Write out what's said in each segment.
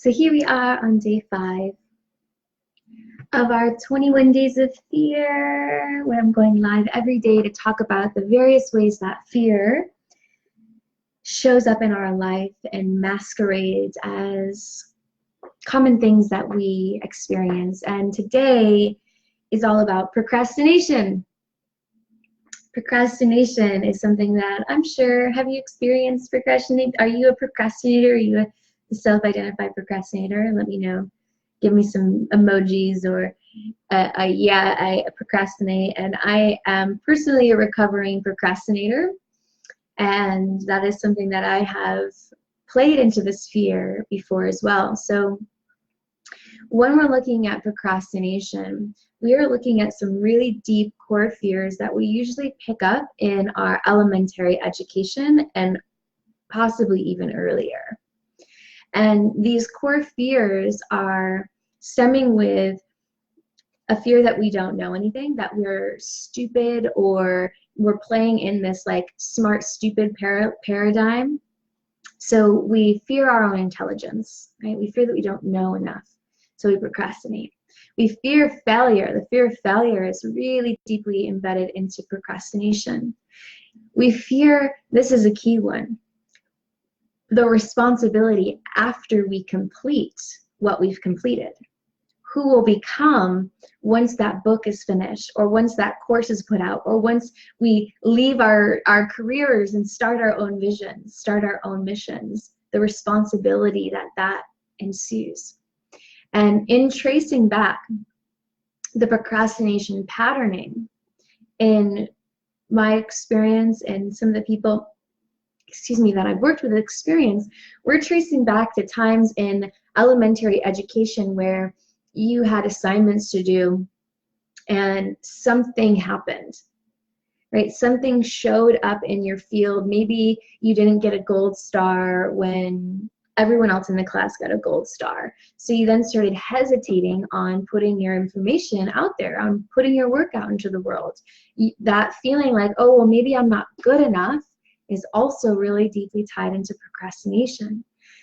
So here we are on day 5 of our 21 Days of Fear, where I'm going live every day to talk about the various ways that fear shows up in our life and masquerades as common things that we experience. And today is all about procrastination. Procrastination is something that I'm sure, have you experienced procrastinate? Are you a procrastinator? Are you a self-identified procrastinator? Let me know. Give me some emojis or yeah, I procrastinate. And I am personally a recovering procrastinator. And that is something that I have played into this fear before as well. So when we're looking at procrastination, we are looking at some really deep core fears that we usually pick up in our elementary education and possibly even earlier. And these core fears are stemming with a fear that we don't know anything, that we're stupid, or we're playing in this like smart, stupid paradigm. So we fear our own intelligence, right? We fear that we don't know enough, so we procrastinate. We fear failure. The fear of failure is really deeply embedded into procrastination. We fear, this is a key one, the responsibility after we complete what we've completed. Who will become once that book is finished, or once that course is put out, or once we leave our careers and start our own visions, start our own missions, the responsibility that ensues. And in tracing back the procrastination patterning, in my experience and some of the people, that I've worked with experience, we're tracing back to times in elementary education where you had assignments to do and something happened, right? Something showed up in your field. Maybe you didn't get a gold star when everyone else in the class got a gold star. So you then started hesitating on putting your information out there, on putting your work out into the world. That feeling like, oh, well, maybe I'm not good enough, is also really deeply tied into procrastination.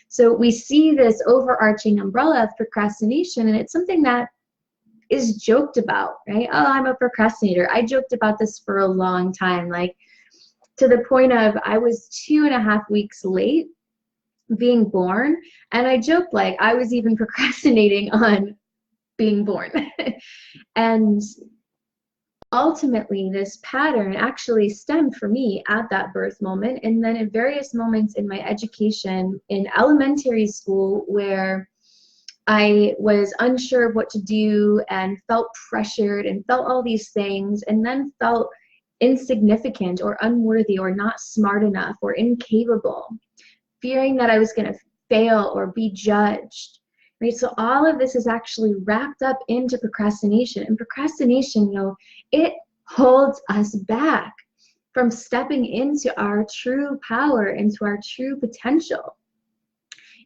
So we see this overarching umbrella of procrastination, and it's something that is joked about, right? Oh, I'm a procrastinator. I joked about this for a long time, like to the point of I was 2.5 weeks late being born, and I joked like I was even procrastinating on being born. And ultimately, this pattern actually stemmed for me at that birth moment, and then at various moments in my education in elementary school where I was unsure of what to do and felt pressured and felt all these things, and then felt insignificant or unworthy or not smart enough or incapable, fearing that I was going to fail or be judged. Right? So all of this is actually wrapped up into procrastination. And procrastination, it holds us back from stepping into our true power, into our true potential.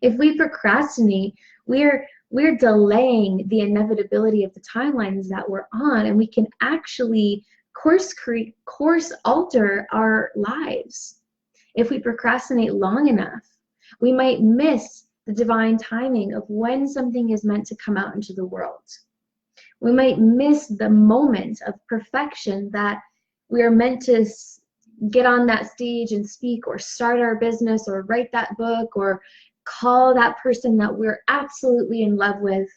If we procrastinate, we're delaying the inevitability of the timelines that we're on, and we can actually course alter our lives. If we procrastinate long enough, we might miss the divine timing of when something is meant to come out into the world. We might miss the moment of perfection that we are meant to get on that stage and speak, or start our business, or write that book, or call that person that we're absolutely in love with.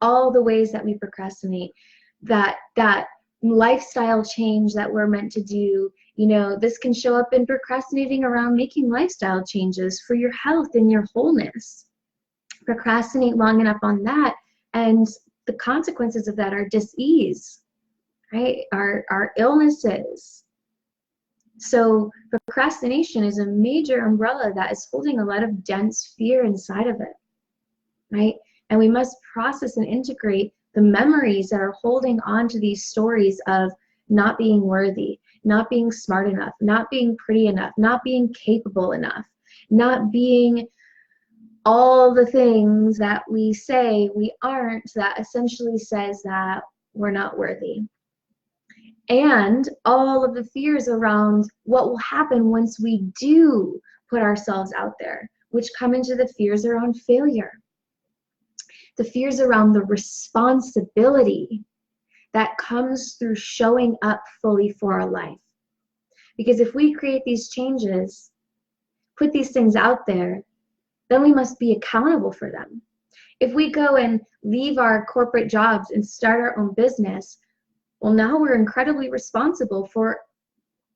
All the ways that we procrastinate, that lifestyle change that we're meant to do. This can show up in procrastinating around making lifestyle changes for your health and your wholeness. Procrastinate long enough on that, and the consequences of that are dis-ease, right? Our illnesses. So procrastination is a major umbrella that is holding a lot of dense fear inside of it, right? And we must process and integrate the memories that are holding on to these stories of not being worthy, not being smart enough, not being pretty enough, not being capable enough, not being all the things that we say we aren't, that essentially says that we're not worthy. And all of the fears around what will happen once we do put ourselves out there, which come into the fears around failure. The fears around the responsibility that comes through showing up fully for our life. Because if we create these changes, put these things out there, then we must be accountable for them. If we go and leave our corporate jobs and start our own business, well, now we're incredibly responsible for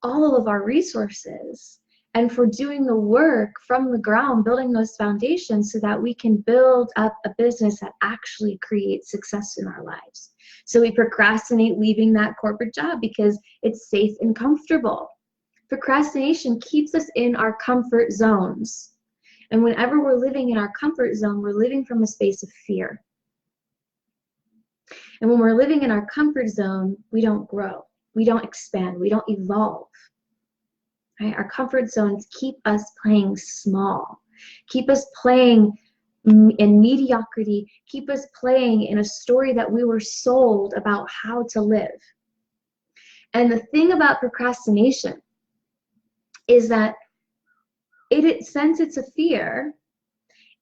all of our resources and for doing the work from the ground, building those foundations so that we can build up a business that actually creates success in our lives. So we procrastinate leaving that corporate job because it's safe and comfortable. Procrastination keeps us in our comfort zones. And whenever we're living in our comfort zone, we're living from a space of fear. And when we're living in our comfort zone, we don't grow, we don't expand, we don't evolve. Right? Our comfort zones keep us playing small, keep us playing in mediocrity, keep us playing in a story that we were sold about how to live. And the thing about procrastination is that since it's a fear,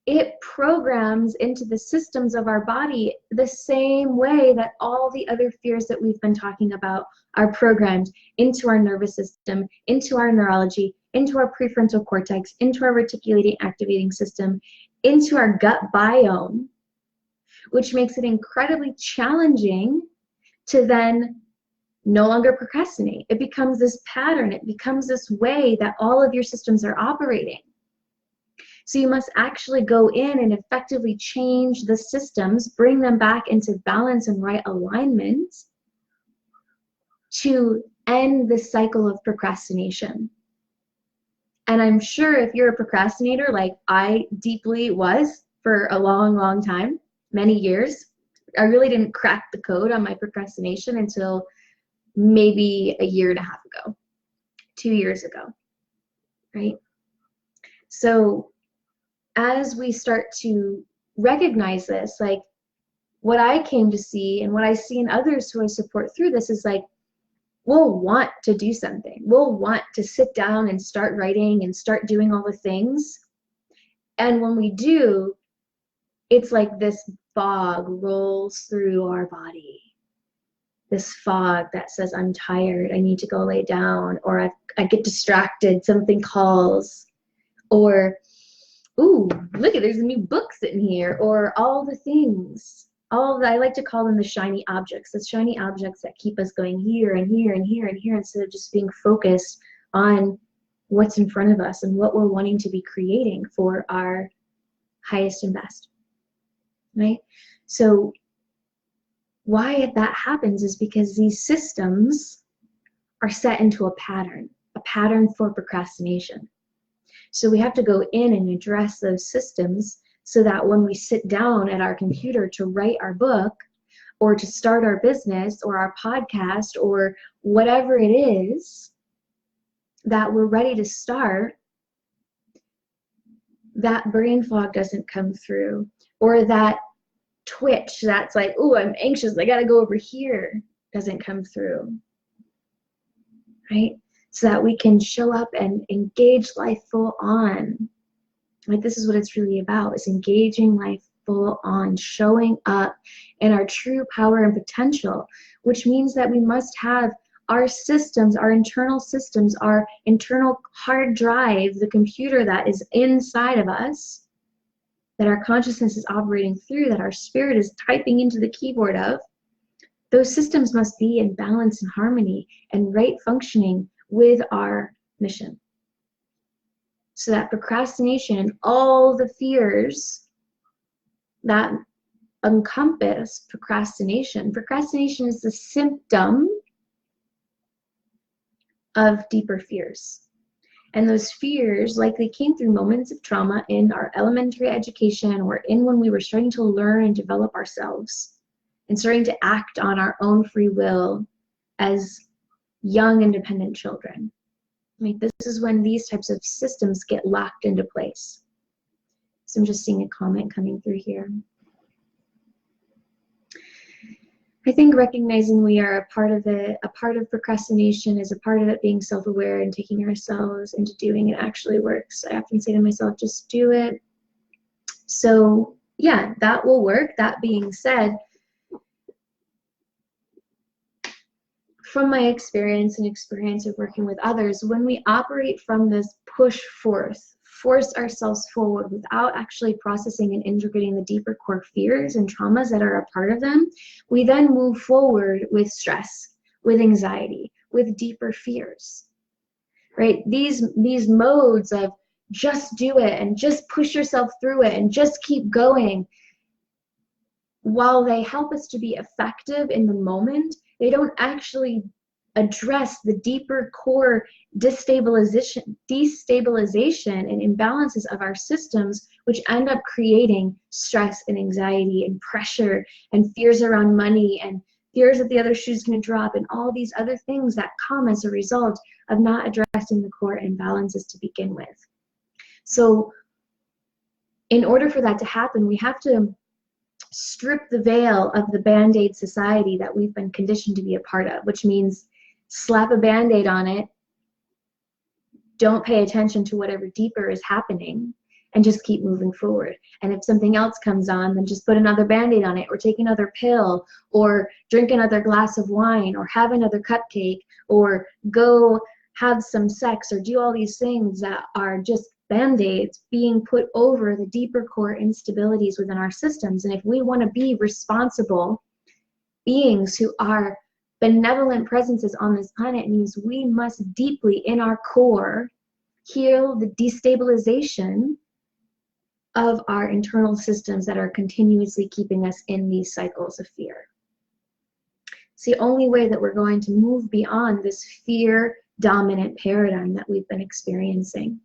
it programs into the systems of our body the same way that all the other fears that we've been talking about are programmed into our nervous system, into our neurology, into our prefrontal cortex, into our reticulating activating system, into our gut biome, which makes it incredibly challenging to then no longer procrastinate. It becomes this pattern. It becomes this way that all of your systems are operating. So you must actually go in and effectively change the systems, bring them back into balance and right alignment to end the cycle of procrastination. And I'm sure if you're a procrastinator, like I deeply was for a long, long time, many years, I really didn't crack the code on my procrastination until maybe a year and a half ago, 2 years ago, right? So as we start to recognize this, like what I came to see and what I see in others who I support through this is like, we'll want to do something. We'll want to sit down and start writing and start doing all the things. And when we do, it's like this fog rolls through our body. This fog that says, I'm tired, I need to go lay down, or I get distracted, something calls, or, ooh, look at, there's a new book sitting here, or all the things. I like to call them the shiny objects, the shiny objects that keep us going here and here and here and here instead of just being focused on what's in front of us and what we're wanting to be creating for our highest and best, right? So why that happens is because these systems are set into a pattern for procrastination. So we have to go in and address those systems so that when we sit down at our computer to write our book or to start our business or our podcast or whatever it is that we're ready to start, that brain fog doesn't come through, or that twitch that's like, oh, I'm anxious, I gotta go over here, doesn't come through, right? So that we can show up and engage life full on. Like, this is what it's really about, is engaging life full on, showing up in our true power and potential, which means that we must have our systems, our internal systems, our internal hard drive, the computer that is inside of us, that our consciousness is operating through, that our spirit is typing into the keyboard of. Those systems must be in balance and harmony and right functioning with our mission. So that procrastination and all the fears that encompass procrastination is the symptom of deeper fears. And those fears likely came through moments of trauma in our elementary education or in when we were starting to learn and develop ourselves and starting to act on our own free will as young independent children. Like, this is when these types of systems get locked into place. So I'm just seeing a comment coming through here. I think recognizing we are a part of it, a part of procrastination is a part of it being self-aware and taking ourselves into doing it actually works. I often say to myself, just do it. So yeah, that will work. That being said, from my experience and experience of working with others, when we operate from this push force ourselves forward without actually processing and integrating the deeper core fears and traumas that are a part of them, we then move forward with stress, with anxiety, with deeper fears, right? These modes of just do it and just push yourself through it and just keep going, while they help us to be effective in the moment, they don't actually address the deeper core destabilization and imbalances of our systems, which end up creating stress and anxiety and pressure and fears around money and fears that the other shoe's going to drop and all these other things that come as a result of not addressing the core imbalances to begin with. So in order for that to happen, we have to strip the veil of the Band-Aid society that we've been conditioned to be a part of, which means slap a Band-Aid on it, don't pay attention to whatever deeper is happening, and just keep moving forward. And if something else comes on, then just put another Band-Aid on it, or take another pill, or drink another glass of wine, or have another cupcake, or go have some sex, or do all these things that are just Band-Aids being put over the deeper core instabilities within our systems. And if we want to be responsible beings who are benevolent presences on this planet, it means we must deeply in our core heal the destabilization of our internal systems that are continuously keeping us in these cycles of fear. It's the only way that we're going to move beyond this fear dominant paradigm that we've been experiencing.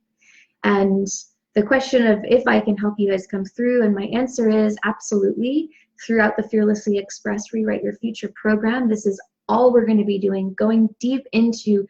And the question of if I can help you has come through, and my answer is absolutely. Throughout the Fearlessly Express Rewrite Your Future program, this is all we're going to be doing, going deep into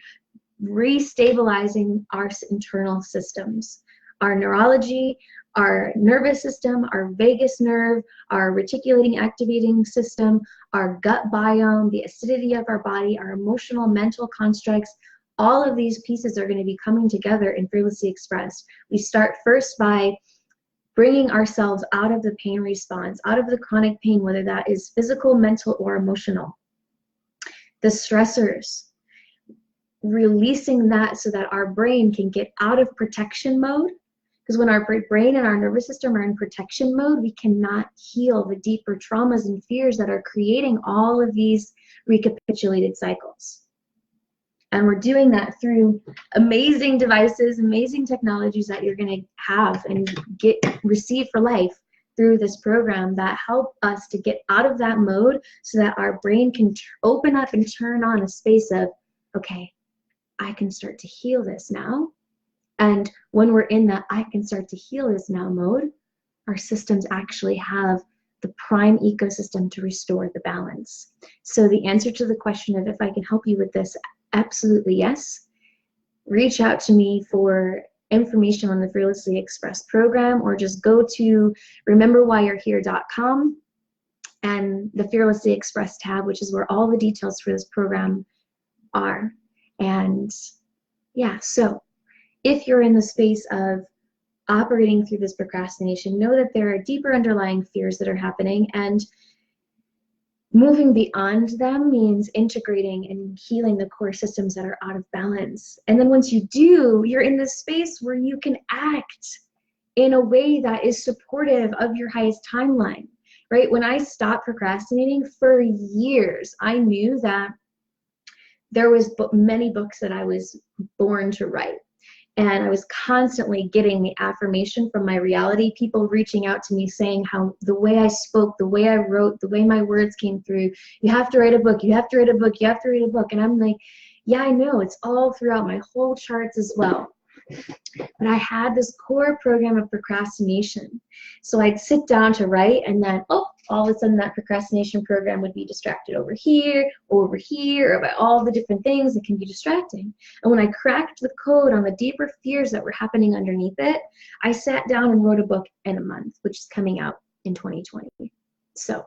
restabilizing our internal systems, our neurology, our nervous system, our vagus nerve, our reticulating activating system, our gut biome, the acidity of our body, our emotional, mental constructs. All of these pieces are going to be coming together in Fearlessly Expressed. We start first by bringing ourselves out of the pain response, out of the chronic pain, whether that is physical, mental, or emotional. The stressors, releasing that so that our brain can get out of protection mode. Because when our brain and our nervous system are in protection mode, we cannot heal the deeper traumas and fears that are creating all of these recapitulated cycles. And we're doing that through amazing devices, amazing technologies that you're going to have and receive for life through this program that help us to get out of that mode so that our brain can open up and turn on a space of, okay, I can start to heal this now. And when we're in that I can start to heal this now mode, our systems actually have the prime ecosystem to restore the balance. So the answer to the question of if I can help you with this, absolutely yes. Reach out to me for information on the Fearlessly Expressed program, or just go to rememberwhyyou'rehere.com and the Fearlessly Expressed tab, which is where all the details for this program are. And yeah, so if you're in the space of operating through this procrastination, know that there are deeper underlying fears that are happening, and moving beyond them means integrating and healing the core systems that are out of balance. And then once you do, you're in this space where you can act in a way that is supportive of your highest timeline, right? When I stopped procrastinating for years, I knew that there was many books that I was born to write. And I was constantly getting the affirmation from my reality, people reaching out to me saying how the way I spoke, the way I wrote, the way my words came through, you have to write a book, you have to write a book, you have to write a book. And I'm like, yeah, I know, it's all throughout my whole charts as well. But I had this core program of procrastination. So I'd sit down to write, and then, oh, all of a sudden that procrastination program would be distracted over here, or by all the different things that can be distracting. And when I cracked the code on the deeper fears that were happening underneath it, I sat down and wrote a book in a month, which is coming out in 2020. So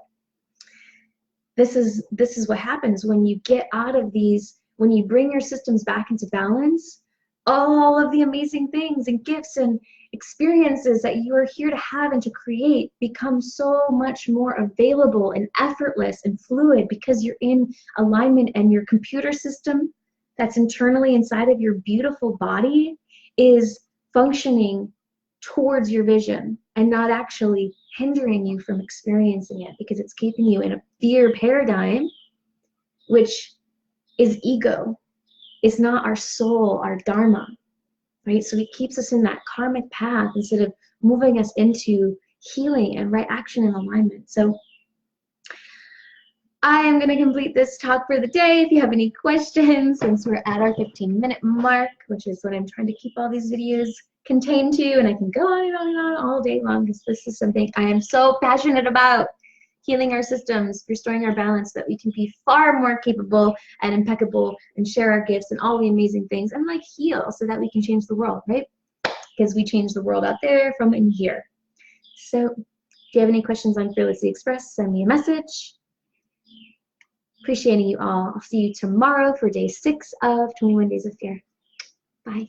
this is what happens when you get out of these, when you bring your systems back into balance. all of the amazing things and gifts and experiences that you are here to have and to create become so much more available and effortless and fluid because you're in alignment, and your computer system that's internally inside of your beautiful body is functioning towards your vision and not actually hindering you from experiencing it, because it's keeping you in a fear paradigm, which is ego. It's not our soul, our dharma, right? So it keeps us in that karmic path instead of moving us into healing and right action and alignment. So I am going to complete this talk for the day. If you have any questions, since we're at our 15-minute mark, which is what I'm trying to keep all these videos contained to, and I can go on and on and on all day long, because this is something I am so passionate about. Healing our systems, restoring our balance, so that we can be far more capable and impeccable and share our gifts and all the amazing things, and like heal so that we can change the world, right? Because we change the world out there from in here. So if you have any questions on Fearlessly Express, send me a message. Appreciating you all. I'll see you tomorrow for day 6 of 21 Days of Fear. Bye.